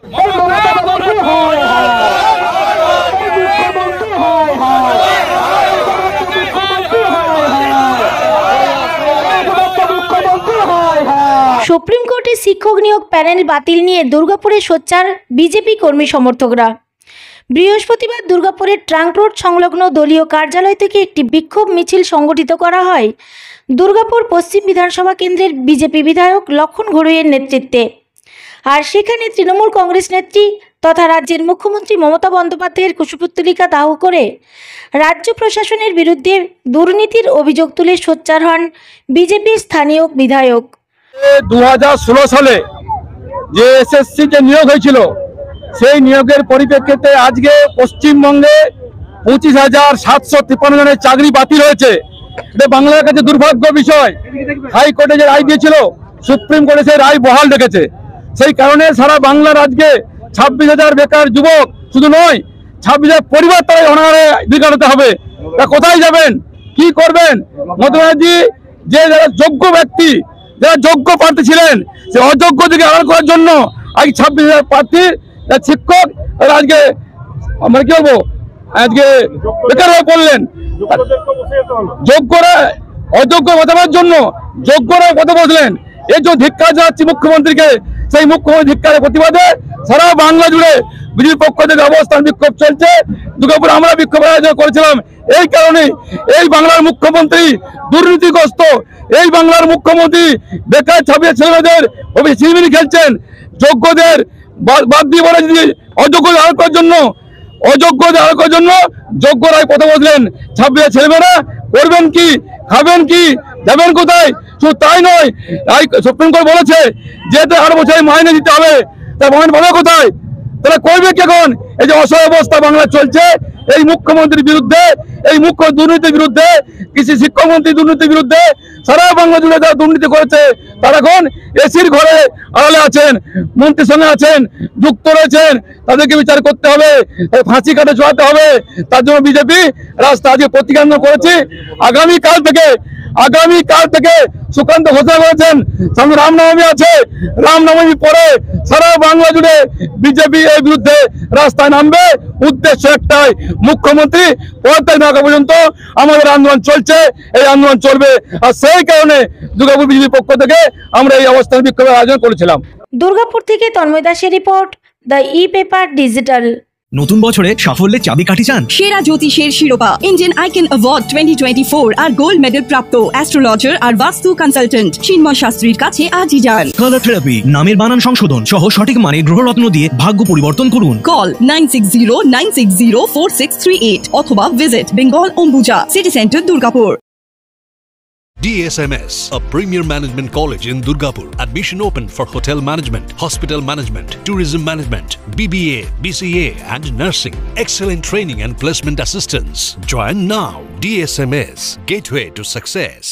Supreme কোর্টে শিক্ষক নিয়োগ প্যানেল বাতিল নিয়ে দুর্গাপুরে সোচ্চার বিজেপি কর্মী সমর্থকরা। বৃহস্পতিবার দুর্গাপুরের ট্রাঙ্ক রোড সংলগ্ন দলীয় কার্যালয় থেকে একটি বিক্ষোভ মিছিল সংগঠিত করা হয় দুর্গাপুর পশ্চিম বিধানসভা কেন্দ্রের বিজেপি বিধায়ক লক্ষণ ঘড়ুইয়ের নেতৃত্বে। আর সেখানে তৃণমূল কংগ্রেস নেত্রী তথা রাজ্যের মুখ্যমন্ত্রী মমতা বন্দ্যোপাধ্যায়ের কুশপুত্তলিকা দাহ করে রাজ্য প্রশাসনের বিরুদ্ধে দুর্নীতির অভিযোগ তুলে সোচ্চার হন বিজেপির স্থানীয় বিধায়ক। 2016 সালে যে এসএসসি যে নিয়োগ হয়েছিল সেই নিয়োগের পরিপ্রেক্ষিতে আজকে পশ্চিমবঙ্গে 25,753 জনের চাকরি বাতিল হয়েছে। এটা বাংলার কাছে দুর্ভাগ্য বিষয়। হাইকোর্টে যে রায় দিয়েছিল, সুপ্রিম কোর্টে সেই রায় বহাল রেখেছে। সেই কারণে সারা বাংলার আজকে 26,000 বেকার যুবক শুধু নয়, 26,000 পরিবার তারা অনাহারে বিকারতে হবে। তা কোথায় যাবেন, কি করবেন? মমতা ব্যানার্জি যে যারা যোগ্য ব্যক্তি, যারা যোগ্য প্রার্থী ছিলেন, সে অযোগ্য দিকে আড়াল করার জন্য আজ 26,000 প্রার্থী শিক্ষক আজকে আমরা কি বলবো, আজকে বেকার হয়ে পড়লেন। যোগ্যরা অযোগ্য বাঁচানোর জন্য যোগ্যরা কথা বললেন। এই জন্য ধিক্কার জানাচ্ছি মুখ্যমন্ত্রীকে। সেই মুখ্যমন্ত্রী ধিক্কারের প্রতিবাদে সারা বাংলা জুড়ে বিজেপির পক্ষ থেকে অবস্থান বিক্ষোভ চলছে। দুর্গাপুরে আমরা বিক্ষোভ আয়োজন করেছিলাম এই কারণে। এই বাংলার মুখ্যমন্ত্রী দুর্নীতিগ্রস্ত, এই বাংলার মুখ্যমন্ত্রী বেকার ছাপিয়ে ছেলেমেয়েদের ছিনিমিনি খেলছেন। যোগ্যদের বাদ দিয়ে বলে যদি অযোগ্যদের আড়াল করার জন্য, অযোগ্যদের আড়াল করার জন্য যোগ্যরাই কথা বললেন। ছাপিয়ে ছেলেমেয়েরা করবেন কি, খাবেন কি, যাবেন কোথায়? শুধু তাই নয়, সুপ্রিম কোর্ট বলেছে যে 8 বছরে মাইনে দিতে হবে। তার মাইনে পাবে কোথায়? তারা করবে কি এখন? এই যে অসহায় অবস্থা বাংলা চলছে, এই মুখ্যমন্ত্রীর বিরুদ্ধে, এই মুখ্য দুর্নীতির বিরুদ্ধে, কৃষি শিক্ষামন্ত্রী দুর্নীতির বিরুদ্ধে সারা বাংলা জুড়ে যারা দুর্নীতি করেছে তারা এখন এসির ঘরে আড়ালে আছেন, মন্ত্রীর সঙ্গে আছেন, যুক্ত রয়েছেন। তাদেরকে বিচার করতে হবে, ফাঁসি কাটে চড়াতে হবে। তার জন্য বিজেপি রাস্তা আজকে প্রতিজ্ঞা করেছি। আগামীকাল থেকে সুকান্ত ঘোষণা করেছেন, সামনে রামনবমী আছে, রামনবমী পরে সারা বাংলা জুড়ে বিজেপি এর বিরুদ্ধে রাস্তায় নামবে। উদ্দেশ্য একটাই, মুখ্যমন্ত্রী পদত্যাগ না করা পর্যন্ত আমাদের আন্দোলন চলছে, এই আন্দোলন চলবে। আর সেই কারণে দুর্গাপুর বিজেপির পক্ষ থেকে আমরা এই অবস্থান বিক্ষোভের আয়োজন করেছিলাম। দুর্গাপুর থেকে তন্ময় দাসের রিপোর্ট, দ্য ই-পেপার ডিজিটাল। নতুন বছরে সাফল্যের চাবিকাঠি চান? সেরা জ্যোতিষের শিরোপা ইন্ডিয়ান আইকন অ্যাওয়ার্ড 2024 আর গোল্ড মেডেল প্রাপ্ত অ্যাস্ট্রোলজার আর বাস্তু কনসালটেন্ট চিন্ময় শাস্ত্রীর কাছে আজই যান। কালার থেরাপি, নামের বানান সংশোধন সহ সঠিক মানের গ্রহরত্ন দিয়ে ভাগ্য পরিবর্তন করুন। কল 9609604638 অথবা visit Bengal Ambuja city centre Durgapur. DSMS, a premier management college in Durgapur. Admission open for hotel management, hospital management, tourism management, BBA, BCA and nursing. Excellent training and placement assistance. Join now. DSMS, gateway to success.